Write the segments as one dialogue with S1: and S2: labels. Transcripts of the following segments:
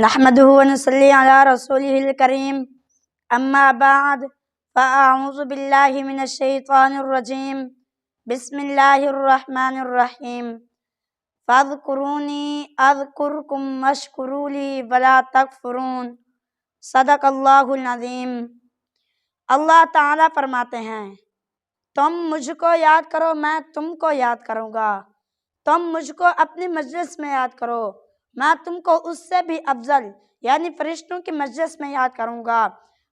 S1: نحمده ونصلي على رسوله الكريم اما بعد فاعوذ باللہ من الشیطان الرجیم بسم اللہ الرحمن الرحیم فاذکرونی اذکرکم واشکروا لی ولا تکفرون صدق اللہ العظیم۔ اللہ تعالیٰ فرماتے ہیں تم مجھ کو یاد کرو میں تم کو یاد کروں گا، تم مجھ کو اپنی مجلس میں یاد کرو میں تم کو اس سے بھی افضل یعنی فرشتوں کی مجلس میں یاد کروں گا۔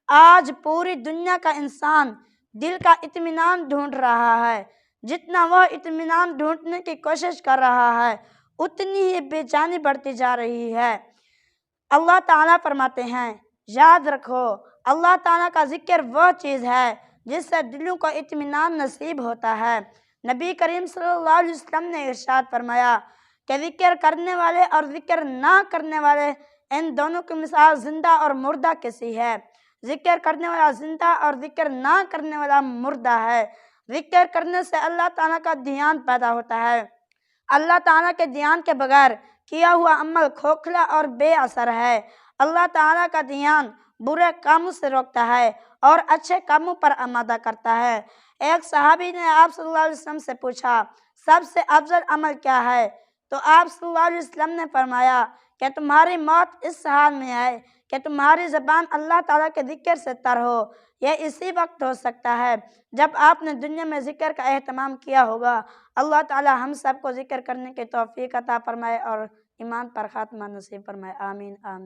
S1: آج پوری دنیا کا انسان دل کا اطمینان ڈھونڈ رہا ہے، جتنا وہ اطمینان ڈھونڈنے کی کوشش کر رہا ہے اتنی ہی بے چینی بڑھتی جا رہی ہے۔ اللہ تعالیٰ فرماتے ہیں یاد رکھو اللہ تعالیٰ کا ذکر وہ چیز ہے جس سے دلوں کو اطمینان نصیب ہوتا ہے۔ نبی کریم صلی اللہ علیہ وسلم نے ارشاد فرمایا کہ ذکر کرنے والے اور ذکر نہ کرنے والے ان دونوں کی مثال زندہ اور مردہ کیسی ہے۔ ذکر کرنے والا زندہ اور ذکر نہ کرنے والا مردہ ہے۔ ذکر کرنے سے اللہ تعالیٰ کا دھیان پیدا ہوتا ہے۔ اللہ تعالیٰ کے دھیان کے بغیر کیا ہوا عمل کھوکھلا اور بے اثر ہے۔ اللہ تعالیٰ کا دھیان برے کاموں سے روکتا ہے اور اچھے کاموں پر آمادہ کرتا ہے۔ ایک صحابی نے آپ صلی اللہ علیہ وسلم سے پوچھا سب سے افضل عمل کیا ہے؟ تو آپ صلی اللہ علیہ وسلم نے فرمایا کہ تمہاری موت اس حال میں ہے کہ تمہاری زبان اللہ تعالیٰ کے ذکر سے تر ہو۔ یہ اسی وقت ہو سکتا ہے جب آپ نے دنیا میں ذکر کا اہتمام کیا ہوگا۔ اللہ تعالیٰ ہم سب کو ذکر کرنے کی توفیق عطا فرمائے اور ایمان پر خاتمہ نصیب فرمائے، آمین آمین۔